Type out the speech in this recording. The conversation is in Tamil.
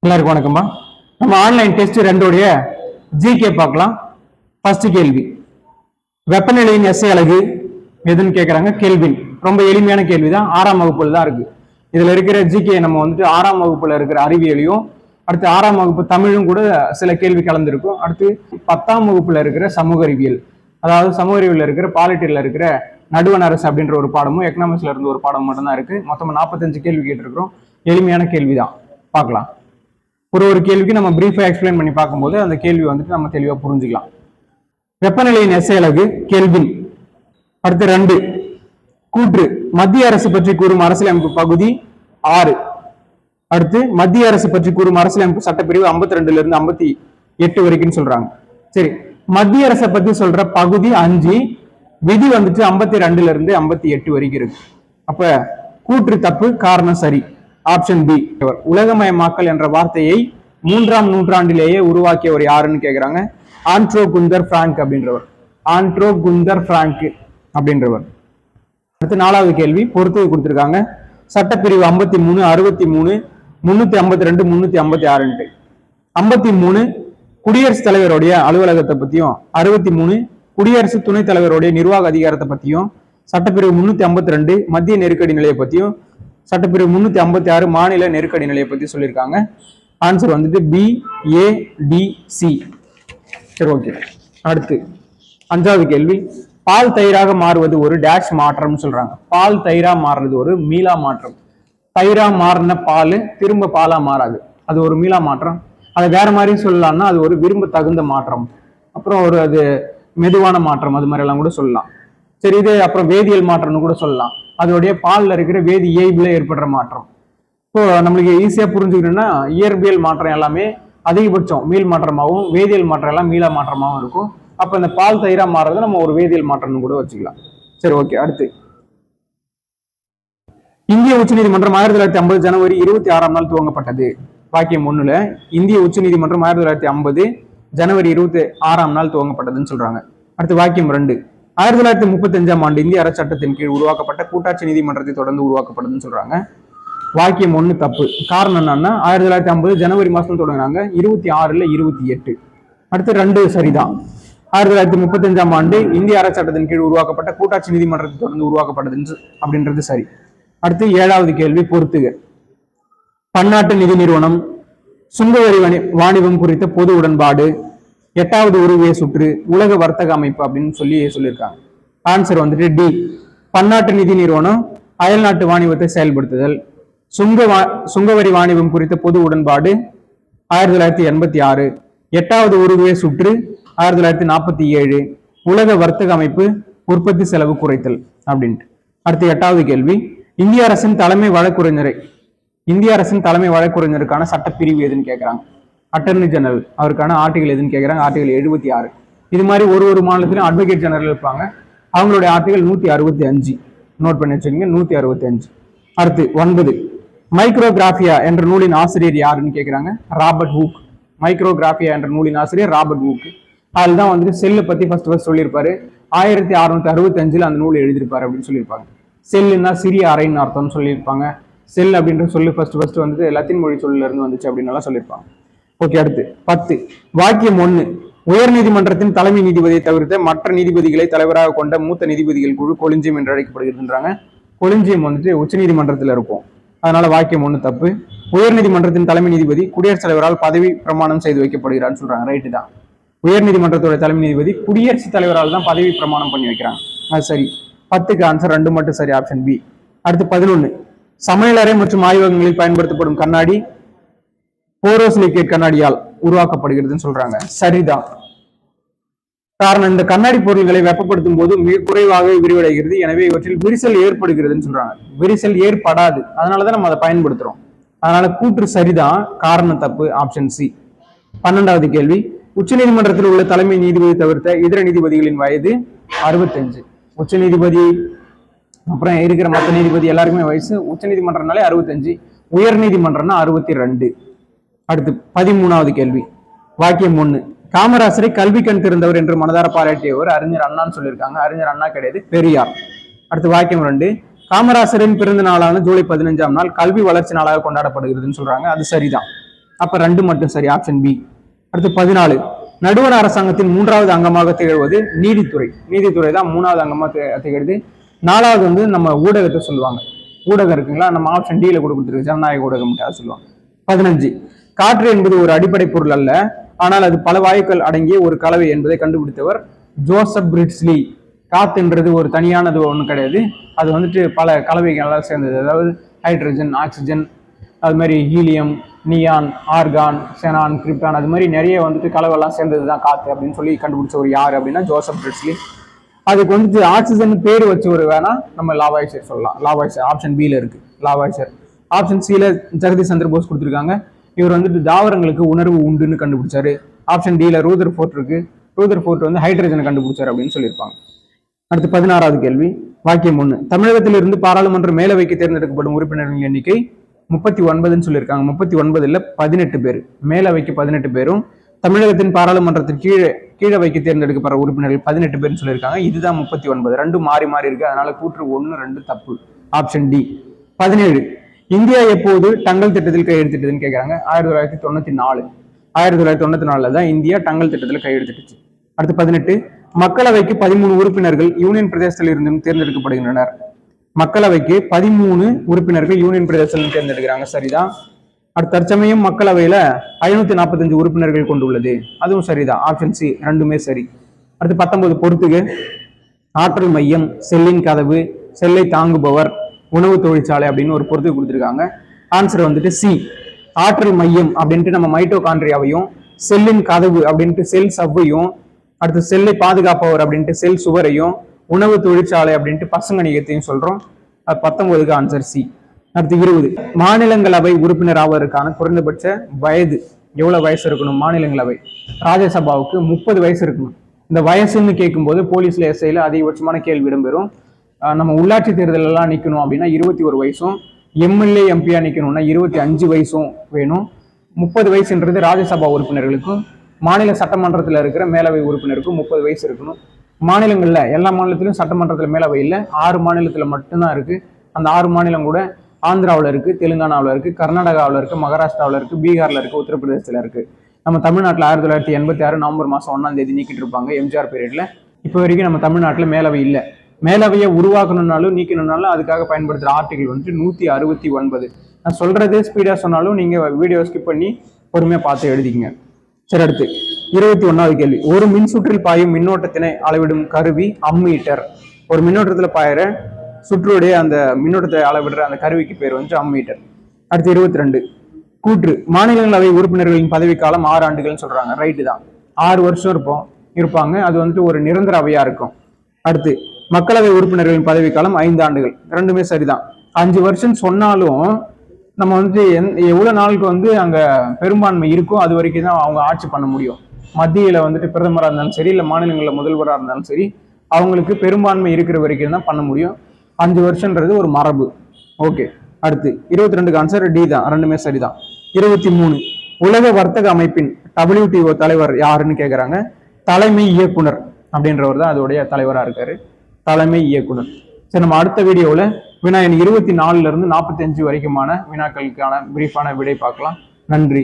எல்லாருக்கும் வணக்கம்பா. நம்ம ஆன்லைன் டெஸ்ட் 2 ஜிகே பார்க்கலாம். ஃபர்ஸ்ட் கேள்வி, வெப்பநிலையின் எஸ்ஐ அலகு எதுன்னு கேட்கறாங்க. கெல்வின். ரொம்ப எளிமையான கேள்விதான், 6ஆம் வகுப்புல தான் இருக்கு. இதுல இருக்கிற ஜிகே நம்ம 6ஆம் வகுப்புல இருக்கிற அறிவியலையும், அடுத்து 6ஆம் வகுப்பு தமிழும் கூட சில கேள்வி கலந்துருக்கும். அடுத்து 10ஆம் வகுப்புல இருக்கிற சமூக அறிவியல், அதாவது சமூக அறிவியல் இருக்கிற பாலிட்டில இருக்கிற நடுவண் அரசு அப்படின்ற ஒரு பாடமும் எக்கனாமிக்ஸ்ல இருந்து ஒரு பாடம் மட்டும் தான் இருக்கு. மொத்தமா 45 கேள்வி கேட்டிருக்கிறோம். எளிமையான கேள்விதான், பார்க்கலாம். ஒரு கேள்விக்கு நம்ம பிரீஃபா எக்ஸ்பிளைன் பண்ணி பார்க்கும்போது அந்த கேள்வி நம்ம தெளிவா புரிஞ்சுக்கலாம். வெப்பநிலையின் எஸ்ஐ அலகு கெல்வின். அடுத்து 2, கூற்று மத்திய அரசு பற்றி கூறும் அரசியலமைப்பு பகுதி 6. அடுத்து மத்திய அரசு பற்றி கூறும் அரசியலமைப்பு சட்டப்பிரிவு 52 இருந்து 58 வரைக்கும் சொல்றாங்க. சரி, மத்திய அரசை பத்தி சொல்ற பகுதி 5, விதி 52 இருந்து 58 வரைக்கும் இருக்கு. அப்ப கூற்று தப்பு, காரணம் சரி. Option B. உலகமயமாக்கல் என்ற வார்த்தையை 3ஆம் நூற்றாண்டிலேயே உருவாக்கியவர் யாருன்னு கேக்குறாங்க. ஆண்ட்ரோ குந்தர் பிராங்க் அப்படின்றவர். ஆண்ட்ரோ குந்தர் பிராங்க் அப்படின்றவர். அடுத்து 4வது கேள்வி, பொறுத்து கொடுத்திருக்காங்க. சட்டப்பிரிவு 53, 63, 352, 356. 53 குடியரசுத் தலைவருடைய அலுவலகத்தை பத்தியும், 63 குடியரசு துணைத் தலைவருடைய நிர்வாக அதிகாரத்தை பத்தியும், சட்டப்பிரிவு 352 மத்திய நெருக்கடி நிலையை பத்தியும், சட்டப்பிரிவு 356 மாநில நெருக்கடி நிலையை பத்தி சொல்லியிருக்காங்க. ஆன்சர் பி, ஏ, டி, சி. சரி, ஓகே. அடுத்து 5வது கேள்வி, பால் தயிராக மாறுவது ஒரு டேஷ் மாற்றம் சொல்றாங்க. பால் தயிரா மாறுறது ஒரு மீளா மாற்றம். தயிரா மாறின பால் திரும்ப பாலா மாறாது, அது ஒரு மீளா மாற்றம். அதை வேற மாதிரி சொல்லலாம்னா அது ஒரு விரும்ப தகுந்த மாற்றம், அப்புறம் அது மெதுவான மாற்றம், அது மாதிரி எல்லாம் கூட சொல்லலாம். சரி, இது அப்புறம் வேதியியல் மாற்றம்னு கூட சொல்லலாம். அதோடைய பால்ல இருக்கிற வேதி இயைபுல ஏற்படுற மாற்றம். இப்போ நம்மளுக்கு ஈஸியா புரிஞ்சுக்கணும்னா இயற்பியல் மாற்றம் எல்லாமே அதிகபட்சம் மீள் மாற்றமாகவும், வேதியியல் மாற்றம் எல்லாம் மீளா மாற்றமாகவும் இருக்கும். அப்ப இந்த பால் தயிரா மாறுறதை நம்ம ஒரு வேதியியல் மாற்றம்னு கூட வச்சுக்கலாம். சரி, ஓகே. அடுத்து, இந்திய உச்சநீதிமன்றம் 1950 ஜனவரி 26ஆம் நாள் துவங்கப்பட்டது. வாக்கியம் 1ல இந்திய உச்சநீதிமன்றம் 1950 ஜனவரி 26ஆம் நாள் துவங்கப்பட்டதுன்னு சொல்றாங்க. அடுத்து வாக்கியம் 2, 1935ஆம் ஆண்டு இந்திய அரசு சட்டத்தின் கீழ் உருவாக்கப்பட்ட கூட்டாட்சி நீதிமன்றத்தை தொடர்ந்து உருவாக்கப்படுதுன்னு சொல்றாங்க. வாக்கியம் 1 தப்பு. காரணம் என்னன்னா 1950 ஜனவரி மாசம் தொடங்கினாங்க, 26ல 28. அடுத்து 2 சரிதான். 1935ஆம் ஆண்டு இந்திய அரசு சட்டத்தின் கீழ் உருவாக்கப்பட்ட கூட்டாட்சி நீதிமன்றத்தை தொடர்ந்து உருவாக்கப்படுது அப்படின்றது சரி. அடுத்து 7வது கேள்வி, பொறுத்துக. பன்னாட்டு நிதி நிறுவனம், சுங்கவரி வாணிபம் குறித்த பொது உடன்பாடு, 8வது உருவிய சுற்று, உலக வர்த்தக அமைப்பு அப்படின்னு சொல்லியிருக்காங்க. Answer D. பன்னாட்டு நிதி நிறுவனம் அயல்நாட்டு வாணிபத்தை செயல்படுத்துதல், சுங்கவரி வாணிபம் குறித்த பொது உடன்பாடு 1986, 8வது உருவிய சுற்று 1947, உலக வர்த்தக அமைப்பு உற்பத்தி செலவு குறைத்தல் அப்படின்ட்டு. அடுத்து 8வது கேள்வி, இந்திய அரசின் தலைமை வழக்குரைஞருக்கான சட்டப்பிரிவு எதுன்னு கேட்கிறாங்க. அட்டர்னி ஜெனரல் அவருக்கான ஆர்டிகல் எதுன்னு கேட்கிறாங்க. ஆர்டிகல் 76. இது மாதிரி ஒரு மாநிலத்திலும் அட்வொகேட் ஜெனரல் இருப்பாங்க, அவங்களுடைய ஆர்டிகல் 165. நோட் பண்ணி வச்சுக்கோங்க, 165. அடுத்து 9, மைக்ரோகிராஃபியா என்ற நூலின் ஆசிரியர் யாருன்னு கேட்கிறாங்க. Robert Hooke. மைக்ரோகிராஃபியா என்ற நூலின் ஆசிரியர் ராபர்ட் ஹூக். அதுதான் செல்லை பத்தி ஃபர்ஸ்ட் சொல்லியிருப்பாரு. 1665 அந்த நூல் எழுதியிருப்பாரு அப்படின்னு சொல்லியிருப்பாங்க. செல்லுன்னா சிறிய அறைன்னு அர்த்தம்னு சொல்லியிருப்பாங்க. செல் அப்படின்ற சொல்லு ஃபர்ஸ்ட் லத்தீன் மொழி சொல்ல இருந்து வந்துச்சு அப்படின்னு சொல்லியிருப்பாங்க. ஓகே. அடுத்து 10, வாக்கியம் 1, உயர் நீதிமன்றத்தின் தலைமை நீதிபதியை தவிர்த்த மற்ற நீதிபதிகளை தலைவராக கொண்ட மூத்த நீதிபதிகள் குழு கொலிஞ்சியம் என்று அழைக்கப்படுகிறதுன்றாங்க. கொலிஞ்சியம் உச்ச நீதிமன்றத்தில் இருக்கும், அதனால வாக்கியம் 1 தப்பு. உயர் நீதிமன்றத்தின் தலைமை நீதிபதி குடியரசுத் தலைவரால் பதவி பிரமாணம் செய்து வைக்கப்படுகிறான்னு சொல்றாங்க. ரைட்டு தான். உயர் நீதிமன்றத்தோட தலைமை நீதிபதி குடியரசுத் தலைவரால் தான் பதவி பிரமாணம் பண்ணி வைக்கிறாங்க. அது சரி. 10க்கு ஆன்சர் 2 மட்டும் சரி, ஆப்ஷன் பி. அடுத்து 11, சமையலறை மற்றும் ஆய்வகங்களில் பயன்படுத்தப்படும் கண்ணாடி போரோசிலிகேட் கண்ணாடியால் உருவாக்கப்படுகிறதுன்னு சொல்றாங்க. சரிதான். காரணம், இந்த கண்ணாடி பொருள்களை வெப்பப்படுத்தும் போது மிக குறைவாக விரிவடைகிறது, எனவே இவற்றில் விரிசல் ஏற்படுகிறதுன்னு சொல்றாங்க. விரிசல் ஏற்படாது, அதனாலதான் நம்ம அதை பயன்படுத்துறோம். அதனால கூற்று சரிதான், காரணம் தப்பு, ஆப்ஷன் சி. 12வது கேள்வி, உச்ச நீதிமன்றத்தில் உள்ள தலைமை நீதிபதி தவிர்த்த இதர நீதிபதிகளின் வயது 65. உச்ச நீதிபதி அப்புறம் இருக்கிற மற்ற நீதிபதி எல்லாருக்குமே வயசு, உச்ச நீதிமன்றம்னாலே 65, உயர் நீதிமன்றம்னா 62. அடுத்து 13வது கேள்வி, வாக்கியம் 1, காமராசரை கல்வி கண் திறந்தவர் என்று மனதார பாராட்டியவர் அறிஞர் அண்ணான்னு சொல்லியிருக்காங்க. அறிஞர் அண்ணா கிடையாது, பெரியார். அடுத்து வாக்கியம் 2, காமராசரின் பிறந்த நாளான ஜூலை 15ஆம் நாள் கல்வி வளர்ச்சி நாளாக கொண்டாடப்படுகிறதுன்னு சொல்றாங்க. அது சரிதான். அப்ப 2 மட்டும் சரி, ஆப்ஷன் பி. அடுத்து 14, நடுவண் அரசாங்கத்தின் 3வது அங்கமாக திகழ்வது நீதித்துறை. நீதித்துறை தான் 3வது அங்கமாக திகழ்து. 4வது வந்து நம்ம ஊடகத்தை சொல்லுவாங்க. ஊடகம் இருக்குங்களா, நம்ம ஆப்ஷன் டில கூட கொடுத்துருக்கு, ஜனநாயக ஊடகம் சொல்லுவாங்க. 15, காற்று என்பது ஒரு அடிப்படை பொருள் அல்ல, ஆனால் அது பல வாயுக்கள் அடங்கிய ஒரு கலவை என்பதை கண்டுபிடித்தவர் ஜோசப் பிரிட்ஸ்லி. காத்துன்றது ஒரு தனியானது ஒண்ணு கிடையாது, அது வந்துட்டு பல கலவைகளால் சேர்ந்தது. அதாவது ஹைட்ரஜன், ஆக்சிஜன், அது மாதிரி helium, neon, argon, xenon, krypton, அது மாதிரி நிறைய வந்துட்டு கலவைலாம் சேர்ந்தது தான் காத்து அப்படின்னு சொல்லி கண்டுபிடிச்சவர் யாரு அப்படின்னா ஜோசப் பிரிட்ஸ்லி. அதுக்கு வந்துட்டு ஆக்சிஜன் பேர் வச்சவர் வேணா நம்ம லாவாய்சர் சொல்லலாம். லாவாய்சர் ஆப்ஷன் பில இருக்கு, லாவாய்சர். ஆப்ஷன் சில ஜெகதீஷ் சந்திர போஸ் கொடுத்துருக்காங்க. இவர் வந்துட்டு தாவரங்களுக்கு உணர்வு உண்டுன்னு கண்டுபிடிச்சாரு. ஆப்ஷன் டில ரூதர் ஃபோர்ட் இருக்கு. ரூதர் ஃபோர்ட் வந்து ஹைட்ரஜனை கண்டுபிடிச்சாரு அப்படின்னு சொல்லியிருப்பாங்க. அடுத்து 16வது கேள்வி, வாக்கியம் 1. தமிழகத்திலிருந்து பாராளுமன்ற மேலவைக்கு தேர்ந்தெடுக்கப்படும் உறுப்பினர்களின் எண்ணிக்கை 39ன்னு சொல்லியிருக்காங்க. 39 18 பேர். மேலவைக்கு 18 பேரும் தமிழகத்தின் பாராளுமன்றத்தின் கீழே வைக்க தேர்ந்தெடுக்கப்படுற உறுப்பினர்கள் 18 பேர்னு சொல்லியிருக்காங்க. இதுதான் 39. ரெண்டும் மாறி மாறி இருக்கு, அதனால கூற்று 1, 2 தப்பு. Option D. 17, இந்தியா எப்போது டங்கல் திட்டத்தில் கையெழுத்திட்டதுன்னு கேட்கறாங்க. 1994. 1994 தான் இந்தியா டங்கல் திட்டத்தில் கையெழுத்திட்டுச்சு. அடுத்து 18, மக்களவைக்கு 13 உறுப்பினர்கள் யூனியன் பிரதேசத்தில் இருந்தும் தேர்ந்தெடுக்கப்படுகின்றனர். மக்களவைக்கு 13 உறுப்பினர்கள் யூனியன் பிரதேசத்தில் தேர்ந்தெடுக்கிறாங்க, சரிதான். அடுத்த தற்சமயம் மக்களவையில 545 உறுப்பினர்கள் கொண்டுள்ளது, அதுவும் சரிதான். ஆப்ஷன் சி, ரெண்டுமே சரி. அடுத்து 19, பொறுத்துக. ஆற்றல் மையம், செல்லின் கதவு, செல்லை தாங்குபவர், உணவு தொழிற்சாலை அப்படின்னு ஒரு பொறுத்து கொடுத்துருக்காங்க. ஆன்சர் வந்துட்டு சி, ஆற்றல் மையம் அப்படின்ட்டு நம்ம மைட்டோகாண்ட்ரியாவையும், செல்லின் கதவு அப்படின்ட்டு செல் சவ்வையும், அடுத்து செல்லை பாதுகாப்பவர் அப்படின்ட்டு செல் சுவரையும், உணவு தொழிற்சாலை அப்படின்ட்டு பசுங்கணிகத்தையும் சொல்றோம். 19க்கு ஆன்சர் சி. அடுத்து 20, மாநிலங்களவை உறுப்பினர் ஆவதற்கான குறைந்தபட்ச வயது எவ்வளவு வயசு இருக்கணும்? மாநிலங்களவை ராஜ்யசபாவுக்கு 30 வயசு இருக்கணும். இந்த வயசுன்னு கேட்கும்போது போலீஸ்ல எஸ்ஐல அதிகபட்சமான கேள்வி இடம்பெறும். நம்ம உள்ளாட்சி தேர்தல் எல்லாம் நிக்கணும் அப்படின்னா 21 வயசும், எம்எல்ஏ எம்பியா நிக்கணும்னா 25 வயசும் வேணும். 30 வயசுன்றது ராஜ்யசபா உறுப்பினர்களுக்கும், மாநில சட்டமன்றத்தில் இருக்கிற மேலவை உறுப்பினருக்கும் 30 வயசு இருக்கணும். மாநிலங்கள்ல எல்லா மாநிலத்திலும் சட்டமன்றத்தில் மேலவை இல்லை, 6 மாநிலத்துல மட்டும்தான் இருக்கு. அந்த 6 மாநிலம் கூட ஆந்திராவில் இருக்கு, தெலுங்கானாவில் இருக்கு, கர்நாடகாவில் இருக்கு, மகாராஷ்டிராவில் இருக்கு, பீகார்ல இருக்கு, உத்தரப்பிரதேசத்துல இருக்கு. நம்ம தமிழ்நாட்டில் 1986 நவம்பர் மாசம் 1ஆம் தேதி நீக்கிட்டு இருப்பாங்க, எம்ஜிஆர் பீரியட்ல. இப்போ வரைக்கும் நம்ம தமிழ்நாட்டில் மேலவை இல்லை. மேலவையை உருவாக்கணும்னாலும் நீக்கணும்னாலும் அதுக்காக பயன்படுத்துற ஆர்டிகல் வந்து 169. நான் சொல்றது ஸ்பீடா சொன்னாலும் நீங்க வீடியோ ஸ்கிப் பண்ணி பொறுமையா பார்த்து எழுதிக்கங்க. சரி, அடுத்து 21வது கேள்வி, ஒரு மின்சுற்றில் பாயும் மின்னோட்டத்தினை அளவிடும் கருவி அம்மீட்டர். ஒரு மின்னோட்டத்துல பாயிற சுற்றுடைய அந்த மின்னோட்டத்தை அளவிடுற அந்த கருவிக்கு பேர் வந்து அம்மீட்டர். அடுத்து 22, கூற்று. மாநிலங்களவை உறுப்பினர்களின் பதவிக்காலம் 6 ஆண்டுகள்னு சொல்றாங்க. ரைட்டு தான், 6 வருஷம் இருப்பாங்க. அது வந்துட்டு ஒரு நிரந்தர அவையா இருக்கும். அடுத்து மக்களவை உறுப்பினர்களின் பதவிக்காலம் 5 ஆண்டுகள். ரெண்டுமே சரிதான். 5 வருஷம் சொன்னாலும் நம்ம வந்து எவ்வளவு நாளுக்கு வந்து அங்க பெரும்பான்மை இருக்கோ அது வரைக்கும் தான் அவங்க ஆட்சி பண்ண முடியும். மத்தியில வந்துட்டு பிரதமராக இருந்தாலும் சரி, இல்லை மாநிலங்களில் முதல்வராக இருந்தாலும் சரி, அவங்களுக்கு பெரும்பான்மை இருக்கிற வரைக்கும் தான் பண்ண முடியும். 5 வருஷம்ன்றது ஒரு மரபு. ஓகே, அடுத்து 22க்கு ஆன்சர் டி தான், ரெண்டுமே சரிதான். 23, உலக வர்த்தக அமைப்பின் WTO தலைவர் யாருன்னு கேட்குறாங்க. தலைமை இயக்குனர் அப்படின்றவர் தான் அதோடைய தலைவராக இருக்காரு, தலைமை இயக்குனர். சரி, நம்ம அடுத்த வீடியோவில் வினா எண் 24 இருந்து 45 வரைக்குமான வினாக்களுக்கான பிரீஃபான விடை பார்க்கலாம். நன்றி.